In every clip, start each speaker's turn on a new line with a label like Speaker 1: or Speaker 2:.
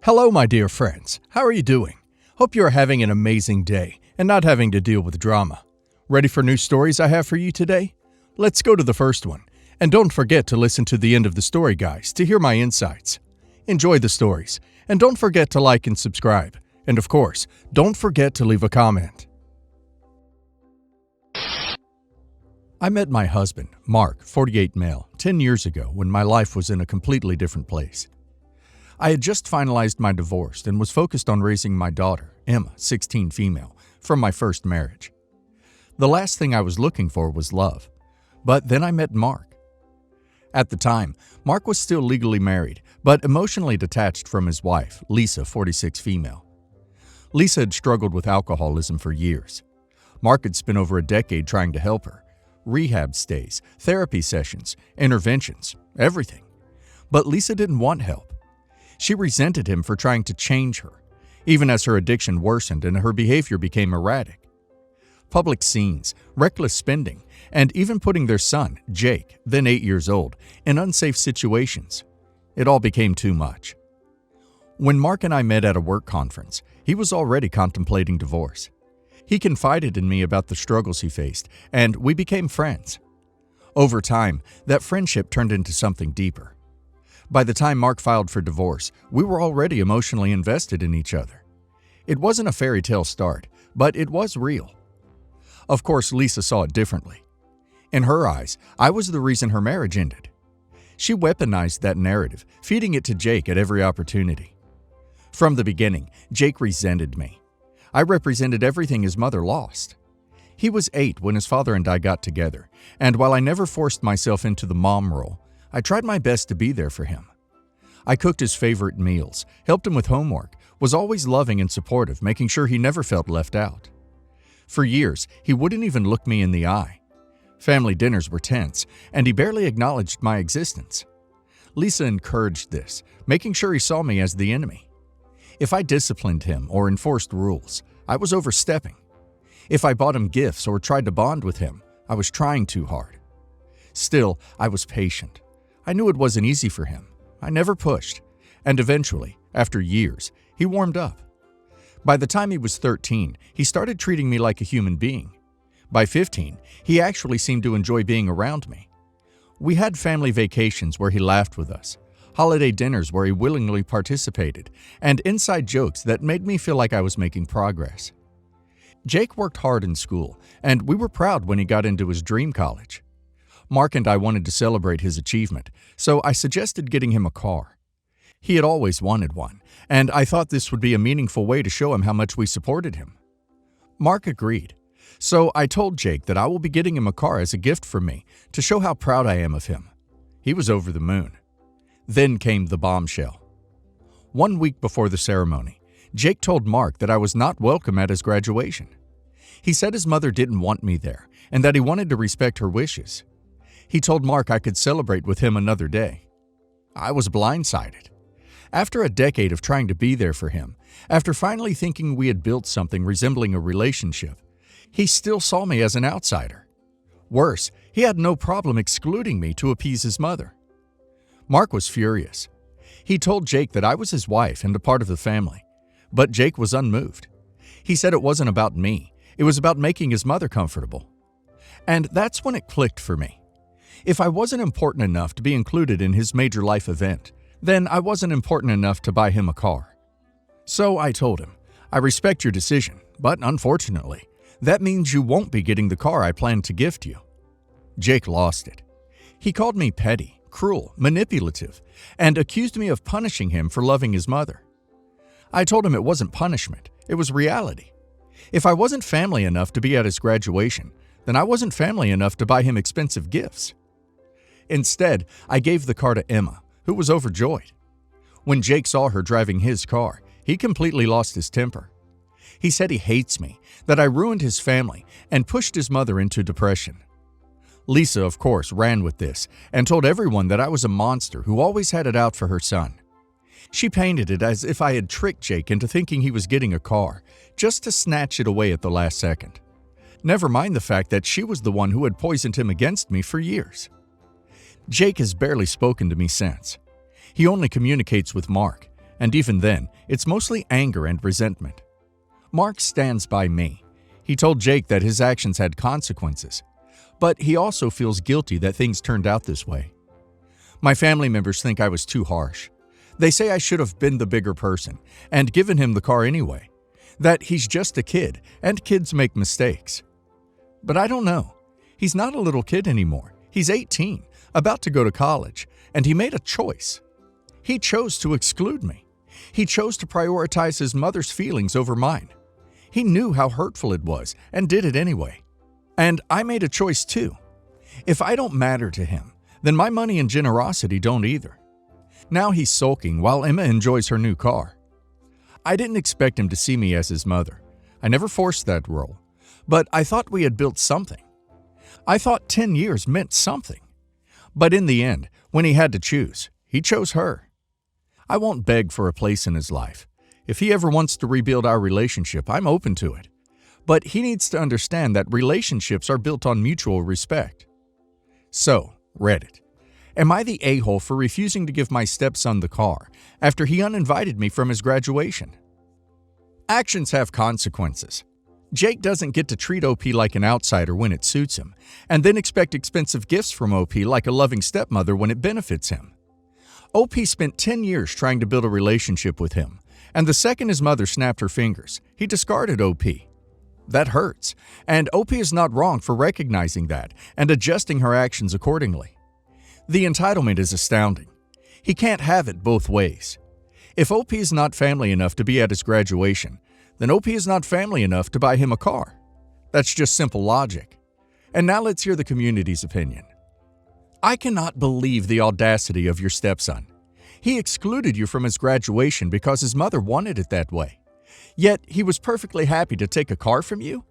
Speaker 1: Hello, my dear friends. How are you doing? Hope you are having an amazing day and not having to deal with drama. Ready for new stories I have for you today? Let's go to the first one. And don't forget to listen to the end of the story, guys, to hear my insights. Enjoy the stories, and don't forget to like and subscribe. And of course, don't forget to leave a comment. I met my husband, Mark, 48 male, 10 years ago when my life was in a completely different place. I had just finalized my divorce and was focused on raising my daughter, Emma, 16 female, from my first marriage. The last thing I was looking for was love. But then I met Mark. At the time, Mark was still legally married, but emotionally detached from his wife, Lisa, 46 female. Lisa had struggled with alcoholism for years. Mark had spent over a decade trying to help her. Rehab stays, therapy sessions, interventions, everything. But Lisa didn't want help. She resented him for trying to change her, even as her addiction worsened and her behavior became erratic. Public scenes, reckless spending, and even putting their son, Jake, then 8 years old, in unsafe situations. It all became too much. When Mark and I met at a work conference, he was already contemplating divorce. He confided in me about the struggles he faced, and we became friends. Over time, that friendship turned into something deeper. By the time Mark filed for divorce, we were already emotionally invested in each other. It wasn't a fairy tale start, but it was real. Of course, Lisa saw it differently. In her eyes, I was the reason her marriage ended. She weaponized that narrative, feeding it to Jake at every opportunity. From the beginning, Jake resented me. I represented everything his mother lost. He was 8 when his father and I got together, and while I never forced myself into the mom role, I tried my best to be there for him. I cooked his favorite meals, helped him with homework, was always loving and supportive, making sure he never felt left out. For years, he wouldn't even look me in the eye. Family dinners were tense, and he barely acknowledged my existence. Lisa encouraged this, making sure he saw me as the enemy. If I disciplined him or enforced rules, I was overstepping. If I bought him gifts or tried to bond with him, I was trying too hard. Still, I was patient. I knew it wasn't easy for him. I never pushed. And eventually, after years, he warmed up. By the time he was 13, he started treating me like a human being. By 15, he actually seemed to enjoy being around me. We had family vacations where he laughed with us, holiday dinners where he willingly participated, and inside jokes that made me feel like I was making progress. Jake worked hard in school, and we were proud when he got into his dream college. Mark and I wanted to celebrate his achievement, so I suggested getting him a car. He had always wanted one, and I thought this would be a meaningful way to show him how much we supported him. Mark agreed, so I told Jake that I will be getting him a car as a gift from me to show how proud I am of him. He was over the moon. Then came the bombshell. 1 week before the ceremony, Jake told Mark that I was not welcome at his graduation. He said his mother didn't want me there and that he wanted to respect her wishes. He told Mark I could celebrate with him another day. I was blindsided. After a decade of trying to be there for him, after finally thinking we had built something resembling a relationship, he still saw me as an outsider. Worse, he had no problem excluding me to appease his mother. Mark was furious. He told Jake that I was his wife and a part of the family, but Jake was unmoved. He said it wasn't about me, it was about making his mother comfortable. And that's when it clicked for me. If I wasn't important enough to be included in his major life event, then I wasn't important enough to buy him a car. So I told him, I respect your decision, but unfortunately, that means you won't be getting the car I planned to gift you. Jake lost it. He called me petty, cruel, manipulative, and accused me of punishing him for loving his mother. I told him it wasn't punishment, it was reality. If I wasn't family enough to be at his graduation, then I wasn't family enough to buy him expensive gifts. Instead, I gave the car to Emma, who was overjoyed. When Jake saw her driving his car, he completely lost his temper. He said he hates me, that I ruined his family, and pushed his mother into depression. Lisa, of course, ran with this and told everyone that I was a monster who always had it out for her son. She painted it as if I had tricked Jake into thinking he was getting a car, just to snatch it away at the last second. Never mind the fact that she was the one who had poisoned him against me for years. Jake has barely spoken to me since. He only communicates with Mark, and even then, it's mostly anger and resentment. Mark stands by me. He told Jake that his actions had consequences, but he also feels guilty that things turned out this way. My family members think I was too harsh. They say I should have been the bigger person and given him the car anyway, that he's just a kid and kids make mistakes. But I don't know. He's not a little kid anymore. He's 18, about to go to college, and he made a choice. He chose to exclude me. He chose to prioritize his mother's feelings over mine. He knew how hurtful it was and did it anyway. And I made a choice too. If I don't matter to him, then my money and generosity don't either. Now he's sulking while Emma enjoys her new car. I didn't expect him to see me as his mother. I never forced that role. But I thought we had built something. I thought 10 years meant something. But in the end, when he had to choose, he chose her. I won't beg for a place in his life. If he ever wants to rebuild our relationship, I'm open to it. But he needs to understand that relationships are built on mutual respect. So, Reddit. Am I the a-hole for refusing to give my stepson the car after he uninvited me from his graduation? Actions have consequences. Jake doesn't get to treat OP like an outsider when it suits him, and then expect expensive gifts from OP like a loving stepmother when it benefits him. OP spent 10 years trying to build a relationship with him, and the second his mother snapped her fingers, he discarded OP. That hurts, and OP is not wrong for recognizing that and adjusting her actions accordingly. The entitlement is astounding. He can't have it both ways. If OP is not family enough to be at his graduation, then OP is not family enough to buy him a car. That's just simple logic. And now let's hear the community's opinion. I cannot believe the audacity of your stepson. He excluded you from his graduation because his mother wanted it that way. Yet he was perfectly happy to take a car from you?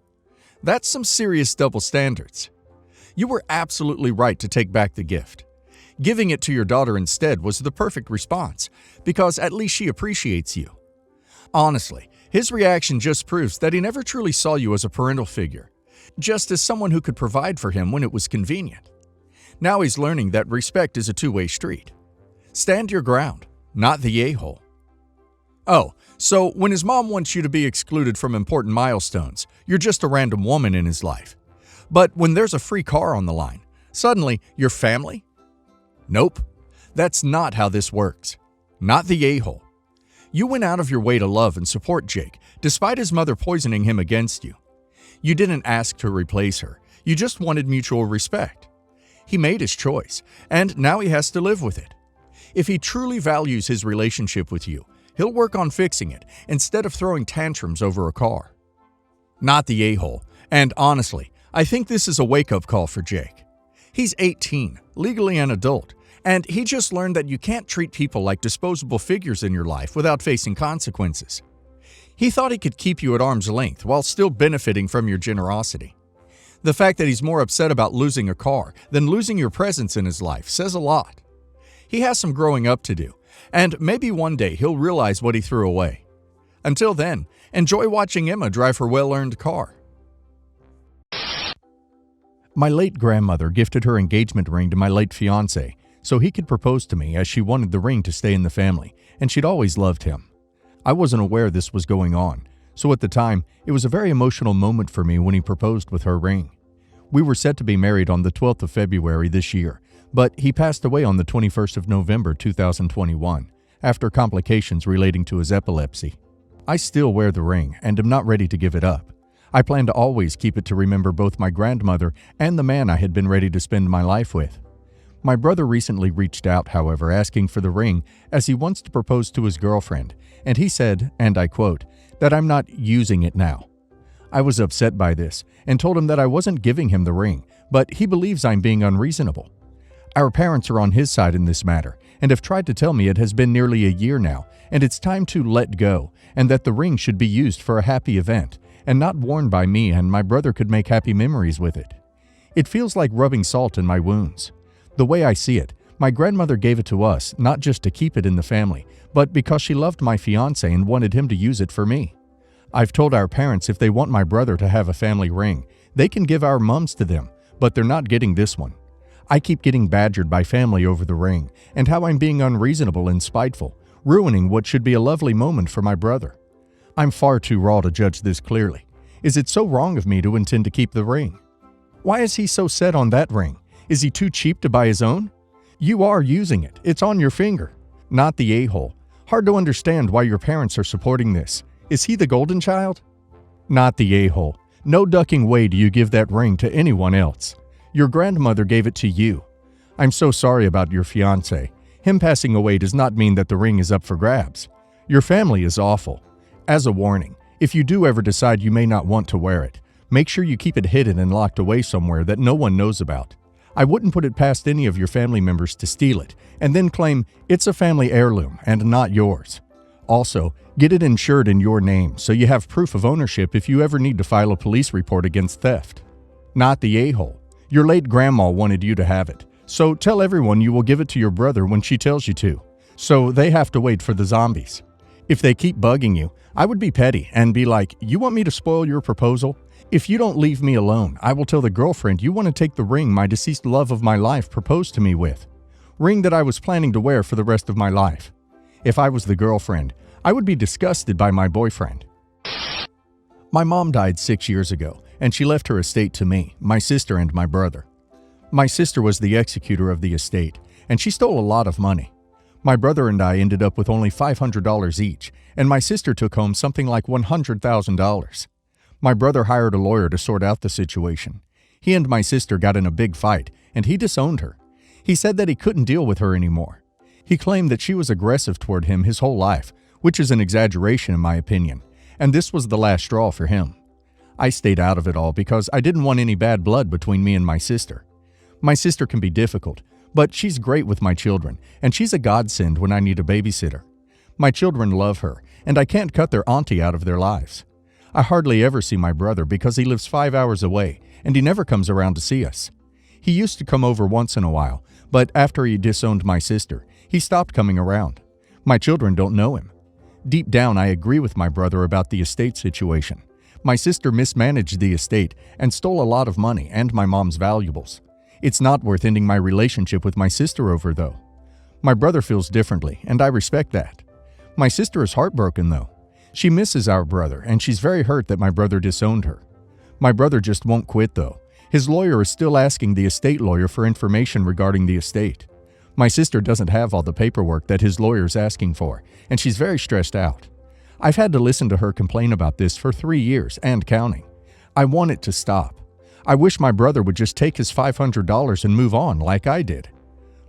Speaker 1: That's some serious double standards. You were absolutely right to take back the gift. Giving it to your daughter instead was the perfect response, because at least she appreciates you. Honestly, his reaction just proves that he never truly saw you as a parental figure, just as someone who could provide for him when it was convenient. Now he's learning that respect is a two-way street. Stand your ground, not the a-hole. Oh, so when his mom wants you to be excluded from important milestones, you're just a random woman in his life. But when there's a free car on the line, suddenly you're family? Nope, that's not how this works. Not the a-hole. You went out of your way to love and support Jake, despite his mother poisoning him against you. You didn't ask to replace her, you just wanted mutual respect. He made his choice, and now he has to live with it. If he truly values his relationship with you, he'll work on fixing it instead of throwing tantrums over a car. Not the a-hole, and honestly, I think this is a wake-up call for Jake. He's 18, legally an adult, and he just learned that you can't treat people like disposable figures in your life without facing consequences. He thought he could keep you at arm's length while still benefiting from your generosity. The fact that he's more upset about losing a car than losing your presence in his life says a lot. He has some growing up to do, and maybe one day he'll realize what he threw away. Until then, enjoy watching Emma drive her well-earned car. My late grandmother gifted her engagement ring to my late fiancé so he could propose to me, as she wanted the ring to stay in the family, and she'd always loved him. I wasn't aware this was going on, so at the time, it was a very emotional moment for me when he proposed with her ring. We were set to be married on the 12th of February this year, but he passed away on the 21st of November 2021 after complications relating to his epilepsy. I still wear the ring and am not ready to give it up. I plan to always keep it to remember both my grandmother and the man I had been ready to spend my life with. My brother recently reached out, however, asking for the ring as he wants to propose to his girlfriend, and he said, and I quote, that I'm not using it now. I was upset by this and told him that I wasn't giving him the ring, but he believes I'm being unreasonable. Our parents are on his side in this matter and have tried to tell me it has been nearly a year now and it's time to let go, and that the ring should be used for a happy event and not worn by me, and my brother could make happy memories with it. It feels like rubbing salt in my wounds. The way I see it, my grandmother gave it to us not just to keep it in the family, but because she loved my fiancé and wanted him to use it for me. I've told our parents if they want my brother to have a family ring, they can give our mums to them, but they're not getting this one. I keep getting badgered by family over the ring and how I'm being unreasonable and spiteful, ruining what should be a lovely moment for my brother. I'm far too raw to judge this clearly. Is it so wrong of me to intend to keep the ring? Why is he so set on that ring? Is he too cheap to buy his own? You are using it. It's on your finger. Not the a-hole. Hard to understand why your parents are supporting this. Is he the golden child? Not the a-hole. No ducking way do you give that ring to anyone else. Your grandmother gave it to you. I'm so sorry about your fiancé. Him passing away does not mean that the ring is up for grabs. Your family is awful. As a warning, if you do ever decide you may not want to wear it, make sure you keep it hidden and locked away somewhere that no one knows about. I wouldn't put it past any of your family members to steal it and then claim it's a family heirloom and not yours. Also, get it insured in your name so you have proof of ownership if you ever need to file a police report against theft. Not the a-hole. Your late grandma wanted you to have it, so tell everyone you will give it to your brother when she tells you to, so they have to wait for the zombies. If they keep bugging you, I would be petty and be like, you want me to spoil your proposal? If you don't leave me alone, I will tell the girlfriend you want to take the ring my deceased love of my life proposed to me with. Ring that I was planning to wear for the rest of my life. If I was the girlfriend, I would be disgusted by my boyfriend. My mom died 6 years ago, and she left her estate to me, my sister, and my brother. My sister was the executor of the estate, and she stole a lot of money. My brother and I ended up with only $500 each, and my sister took home something like $100,000. My brother hired a lawyer to sort out the situation. He and my sister got in a big fight, and he disowned her. He said that he couldn't deal with her anymore. He claimed that she was aggressive toward him his whole life, which is an exaggeration in my opinion, and this was the last straw for him. I stayed out of it all because I didn't want any bad blood between me and my sister. My sister can be difficult, but she's great with my children, and she's a godsend when I need a babysitter. My children love her, and I can't cut their auntie out of their lives. I hardly ever see my brother because he lives 5 hours away, and he never comes around to see us. He used to come over once in a while, but after he disowned my sister, he stopped coming around. My children don't know him. Deep down, I agree with my brother about the estate situation. My sister mismanaged the estate and stole a lot of money and my mom's valuables. It's not worth ending my relationship with my sister over, though. My brother feels differently, and I respect that. My sister is heartbroken, though. She misses our brother, and she's very hurt that my brother disowned her. My brother just won't quit, though. His lawyer is still asking the estate lawyer for information regarding the estate. My sister doesn't have all the paperwork that his lawyer's asking for, and she's very stressed out. I've had to listen to her complain about this for 3 years and counting. I want it to stop. I wish my brother would just take his $500 and move on like I did.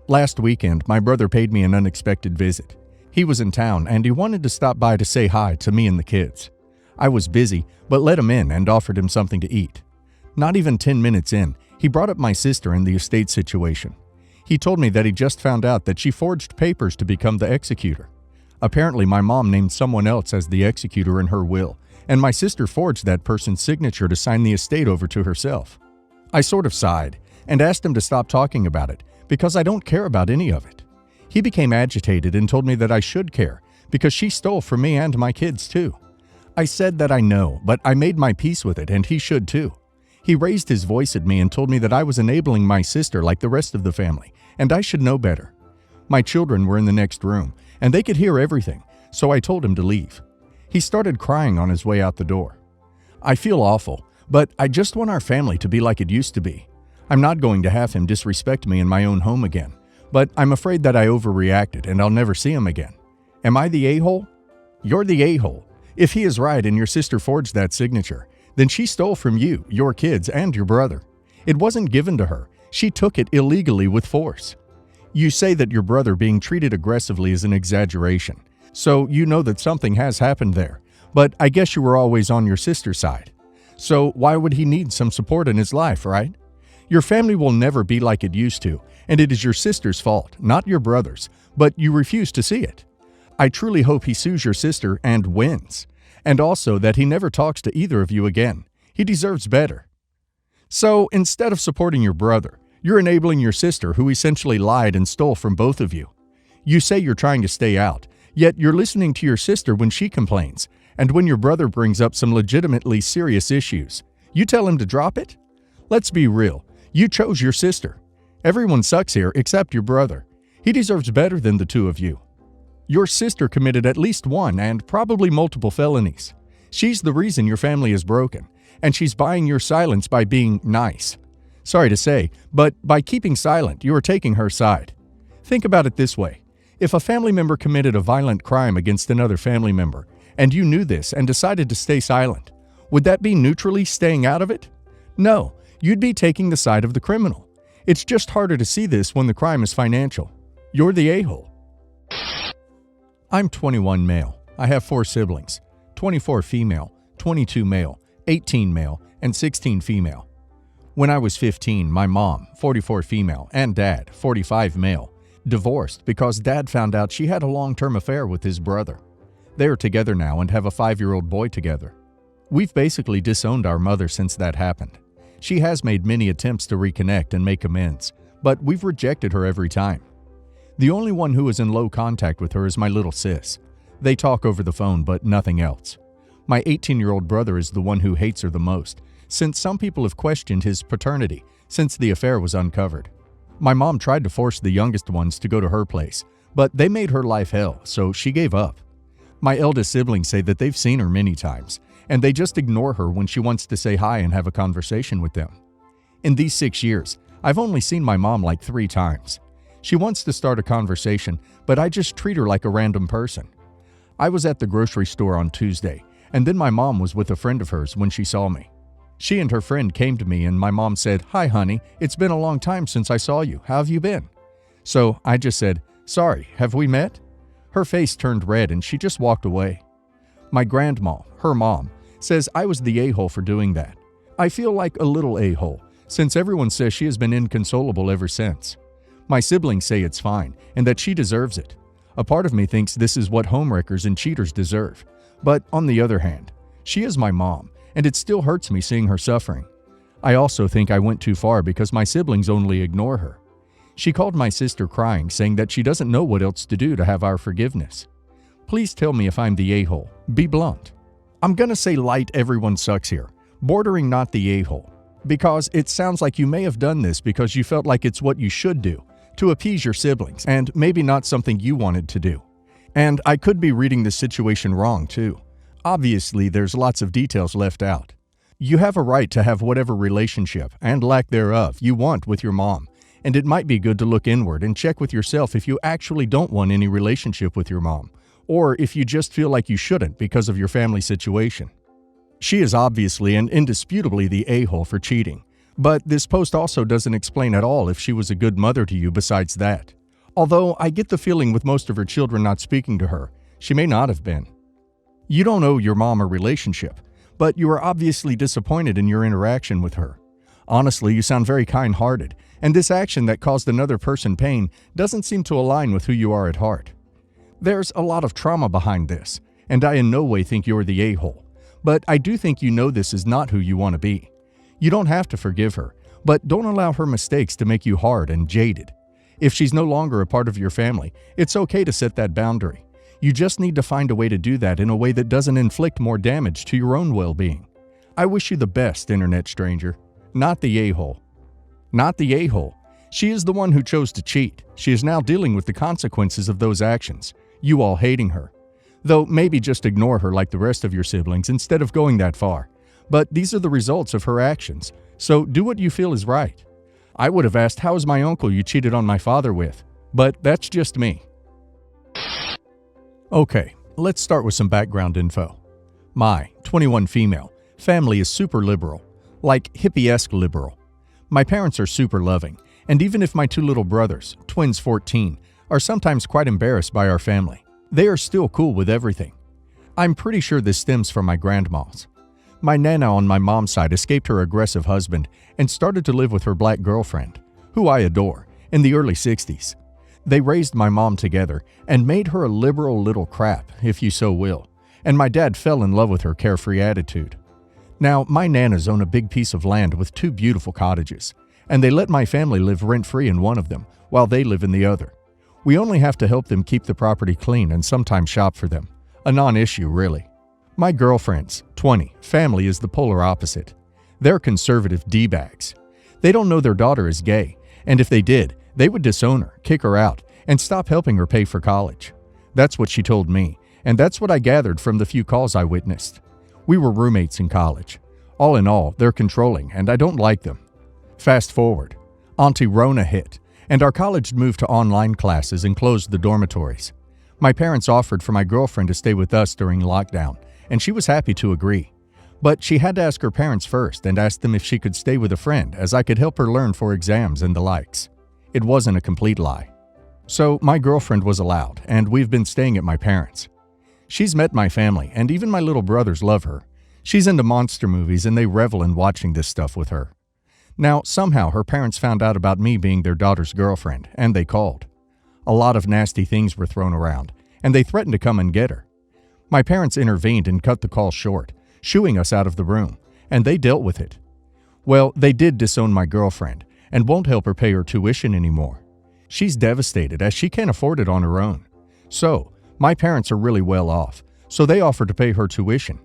Speaker 1: Last weekend, my brother paid me an unexpected visit. He was in town and he wanted to stop by to say hi to me and the kids. I was busy, but let him in and offered him something to eat. Not even 10 minutes in, he brought up my sister and the estate situation. He told me that he just found out that she forged papers to become the executor. Apparently, my mom named someone else as the executor in her will, and my sister forged that person's signature to sign the estate over to herself. I sort of sighed and asked him to stop talking about it because I don't care about any of it. He became agitated and told me that I should care because she stole from me and my kids too. I said that I know, but I made my peace with it and he should too. He raised his voice at me and told me that I was enabling my sister like the rest of the family, and I should know better. My children were in the next room, and they could hear everything, so I told him to leave. He started crying on his way out the door. I feel awful, but I just want our family to be like it used to be. I'm not going to have him disrespect me in my own home again, but I'm afraid that I overreacted and I'll never see him again. Am I the a-hole? You're the a-hole. If he is right and your sister forged that signature, then she stole from you, your kids, and your brother. It wasn't given to her. She took it illegally with force. You say that your brother being treated aggressively is an exaggeration, so you know that something has happened there, but I guess you were always on your sister's side. So why would he need some support in his life, right? Your family will never be like it used to, and it is your sister's fault, not your brother's, but you refuse to see it. I truly hope he sues your sister and wins, and also that he never talks to either of you again. He deserves better. So instead of supporting your brother, you're enabling your sister who essentially lied and stole from both of you. You say you're trying to stay out, yet you're listening to your sister when she complains, and when your brother brings up some legitimately serious issues, you tell him to drop it? Let's be real. You chose your sister. Everyone sucks here except your brother. He deserves better than the two of you. Your sister committed at least one and probably multiple felonies. She's the reason your family is broken, and she's buying your silence by being nice. Sorry to say, but by keeping silent, you are taking her side. Think about it this way. If a family member committed a violent crime against another family member, and you knew this and decided to stay silent, would that be neutrally staying out of it? No, you'd be taking the side of the criminal. It's just harder to see this when the crime is financial. You're the a-hole. I'm 21 male. I have 4 siblings, 24 female, 22 male, 18 male, and 16 female. When I was 15, my mom, 44 female, and dad, 45 male, divorced because dad found out she had a long-term affair with his brother. They are together now and have a 5-year-old boy together. We've basically disowned our mother since that happened. She has made many attempts to reconnect and make amends, but we've rejected her every time. The only one who is in low contact with her is my little sis. They talk over the phone, but nothing else. My 18-year-old brother is the one who hates her the most, since some people have questioned his paternity since the affair was uncovered. My mom tried to force the youngest ones to go to her place, but they made her life hell, so she gave up. My eldest siblings say that they've seen her many times, and they just ignore her when she wants to say hi and have a conversation with them. In these 6 years, I've only seen my mom like 3 times. She wants to start a conversation, but I just treat her like a random person. I was at the grocery store on Tuesday, and then my mom was with a friend of hers when she saw me. She and her friend came to me and my mom said, "Hi honey, it's been a long time since I saw you. How have you been?" So I just said, "Sorry, have we met?" Her face turned red and she just walked away. My grandma, her mom, says I was the a-hole for doing that. I feel like a little a-hole, since everyone says she has been inconsolable ever since. My siblings say it's fine and that she deserves it. A part of me thinks this is what homewreckers and cheaters deserve. But on the other hand, she is my mom, and it still hurts me seeing her suffering. I also think I went too far because my siblings only ignore her. She called my sister crying, saying that she doesn't know what else to do to have our forgiveness. Please tell me if I'm the a-hole. Be blunt. I'm gonna say light everyone sucks here, bordering not the a-hole, because it sounds like you may have done this because you felt like it's what you should do, to appease your siblings, and maybe not something you wanted to do. And I could be reading this situation wrong too. Obviously, there's lots of details left out. You have a right to have whatever relationship, and lack thereof, you want with your mom, and it might be good to look inward and check with yourself if you actually don't want any relationship with your mom, or if you just feel like you shouldn't because of your family situation. She is obviously and indisputably the a-hole for cheating, but this post also doesn't explain at all if she was a good mother to you besides that. Although I get the feeling with most of her children not speaking to her, she may not have been. You don't owe your mom a relationship, but you are obviously disappointed in your interaction with her. Honestly, you sound very kind-hearted, and this action that caused another person pain doesn't seem to align with who you are at heart. There's a lot of trauma behind this, and I in no way think you're the a-hole, but I do think you know this is not who you want to be. You don't have to forgive her, but don't allow her mistakes to make you hard and jaded. If she's no longer a part of your family, it's okay to set that boundary. You just need to find a way to do that in a way that doesn't inflict more damage to your own well-being. I wish you the best, internet stranger. Not the a-hole. Not the a-hole. She is the one who chose to cheat. She is now dealing with the consequences of those actions, you all hating her. Though maybe just ignore her like the rest of your siblings instead of going that far. But these are the results of her actions, so do what you feel is right. I would have asked, how is my uncle you cheated on my father with? But that's just me. Okay, let's start with some background info. My 21 female family is super liberal, like hippie-esque liberal. My parents are super loving, and even if my 2 little brothers, twins 14, are sometimes quite embarrassed by our family, they are still cool with everything. I'm pretty sure this stems from my grandmas. My nana on my mom's side escaped her aggressive husband and started to live with her black girlfriend, who I adore, in the early 60s. They raised my mom together and made her a liberal little crap, if you so will, and my dad fell in love with her carefree attitude. Now, my nanas own a big piece of land with 2 beautiful cottages, and they let my family live rent-free in one of them while they live in the other. We only have to help them keep the property clean and sometimes shop for them. A non-issue, really. My girlfriend's, 20, family is the polar opposite. They're conservative D-bags. They don't know their daughter is gay, and if they did, they would disown her, kick her out, and stop helping her pay for college. That's what she told me, and that's what I gathered from the few calls I witnessed. We were roommates in college. All in all, they're controlling, and I don't like them. Fast forward. Auntie Rona hit, and our college moved to online classes and closed the dormitories. My parents offered for my girlfriend to stay with us during lockdown, and she was happy to agree. But she had to ask her parents first and ask them if she could stay with a friend, as I could help her learn for exams and the likes. It wasn't a complete lie. So my girlfriend was allowed, and we've been staying at my parents'. She's met my family, and even my little brothers love her. She's into monster movies, and they revel in watching this stuff with her. Now, somehow her parents found out about me being their daughter's girlfriend, and they called. A lot of nasty things were thrown around, and they threatened to come and get her. My parents intervened and cut the call short, shooing us out of the room, and they dealt with it. Well, they did disown my girlfriend, and won't help her pay her tuition anymore. She's devastated, as she can't afford it on her own. So, my parents are really well off, so they offered to pay her tuition.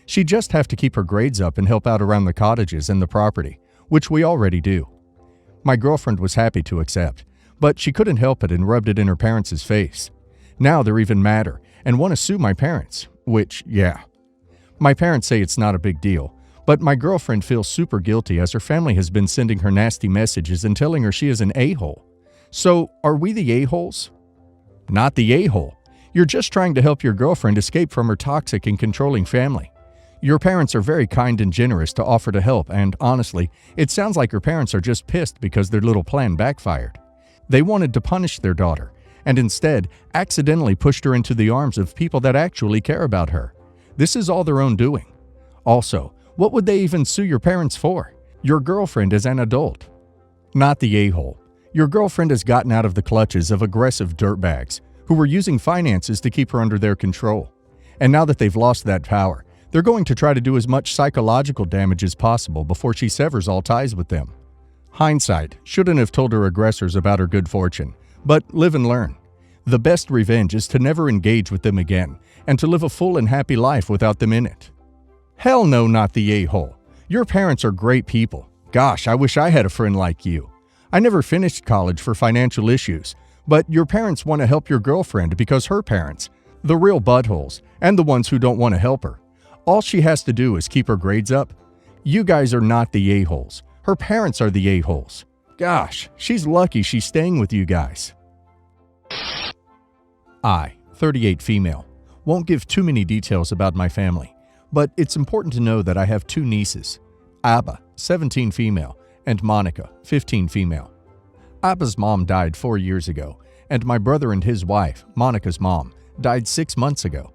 Speaker 1: She'd just have to keep her grades up and help out around the cottages and the property, which we already do. My girlfriend was happy to accept, but she couldn't help it and rubbed it in her parents' face. Now they're even madder and want to sue my parents, which, yeah. My parents say it's not a big deal, but my girlfriend feels super guilty as her family has been sending her nasty messages and telling her she is an a-hole. So, are we the a-holes? Not the a-hole. You're just trying to help your girlfriend escape from her toxic and controlling family. Your parents are very kind and generous to offer to help, and honestly, it sounds like your parents are just pissed because their little plan backfired. They wanted to punish their daughter, and instead accidentally pushed her into the arms of people that actually care about her. This is all their own doing. Also, what would they even sue your parents for? Your girlfriend is an adult. Not the a-hole. Your girlfriend has gotten out of the clutches of aggressive dirtbags who were using finances to keep her under their control. And now that they've lost that power, they're going to try to do as much psychological damage as possible before she severs all ties with them. Hindsight shouldn't have told her aggressors about her good fortune, but live and learn. The best revenge is to never engage with them again and to live a full and happy life without them in it. Hell no, not the a-hole. Your parents are great people. Gosh, I wish I had a friend like you. I never finished college for financial issues, but your parents want to help your girlfriend because her parents, the real buttholes, and the ones who don't want to help her. All she has to do is keep her grades up. You guys are not the a-holes. Her parents are the a-holes. Gosh, she's lucky she's staying with you guys. I, 38 female, won't give too many details about my family, but it's important to know that I have two nieces, Abba, 17 female, and Monica, 15 female. Abba's mom died 4 years ago, and my brother and his wife, Monica's mom, died 6 months ago.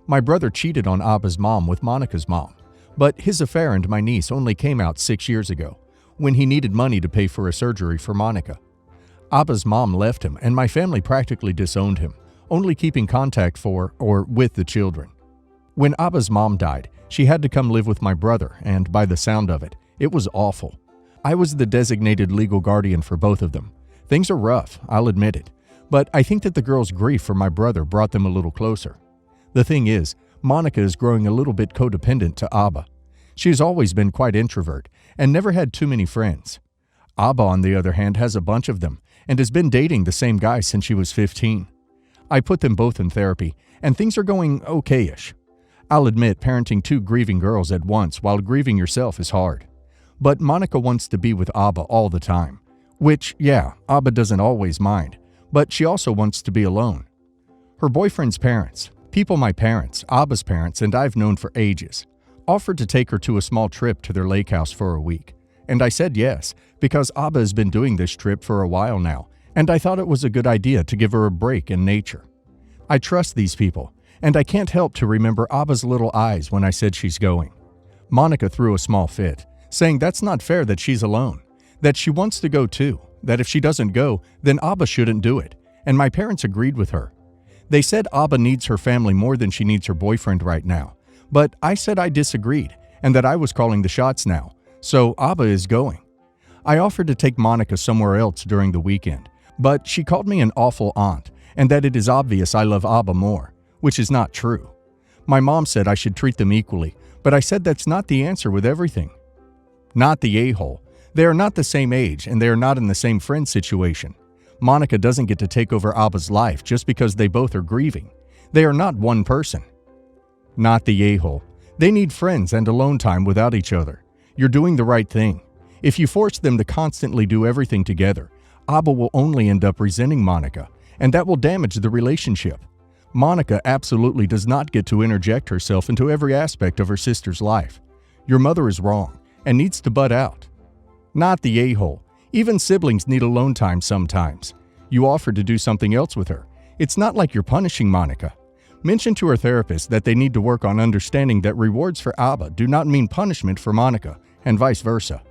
Speaker 1: My brother cheated on Abba's mom with Monica's mom, but his affair and my niece only came out 6 years ago, when he needed money to pay for a surgery for Monica. Abba's mom left him, and my family practically disowned him, only keeping contact for or with the children. When Abba's mom died, she had to come live with my brother, and by the sound of it, it was awful. I was the designated legal guardian for both of them. Things are rough, I'll admit it, but I think that the girls' grief for my brother brought them a little closer. The thing is, Monica is growing a little bit codependent to Abba. She has always been quite introvert and never had too many friends. Abba, on the other hand, has a bunch of them and has been dating the same guy since she was 15. I put them both in therapy, and things are going okay-ish. I'll admit parenting two grieving girls at once while grieving yourself is hard. But Monica wants to be with Abba all the time, which, yeah, Abba doesn't always mind, but she also wants to be alone. Her boyfriend's parents, people my parents, Abba's parents, and I've known for ages, offered to take her to a small trip to their lake house for a week, and I said yes, because Abba has been doing this trip for a while now, and I thought it was a good idea to give her a break in nature. I trust these people, and I can't help to remember Abba's little eyes when I said she's going. Monica threw a small fit, saying that's not fair that she's alone, that she wants to go too, that if she doesn't go, then Abba shouldn't do it, and my parents agreed with her. They said Abba needs her family more than she needs her boyfriend right now, but I said I disagreed, and that I was calling the shots now, so Abba is going. I offered to take Monica somewhere else during the weekend, but she called me an awful aunt, and that it is obvious I love Abba more, which is not true. My mom said I should treat them equally, but I said that's not the answer with everything. Not the a-hole. They are not the same age, and they are not in the same friend situation. Monica doesn't get to take over Abba's life just because they both are grieving, They are not one person. Not the a-hole. They need friends and alone time without each other. You're doing the right thing. If you force them to constantly do everything together, Abba will only end up resenting Monica, and that will damage the relationship. Monica absolutely does not get to interject herself into every aspect of her sister's life. Your mother is wrong and needs to butt out. Not the a-hole. Even siblings need alone time sometimes. You offer to do something else with her. It's not like you're punishing Monica. Mention to her therapist that they need to work on understanding that rewards for Abba do not mean punishment for Monica, and vice versa.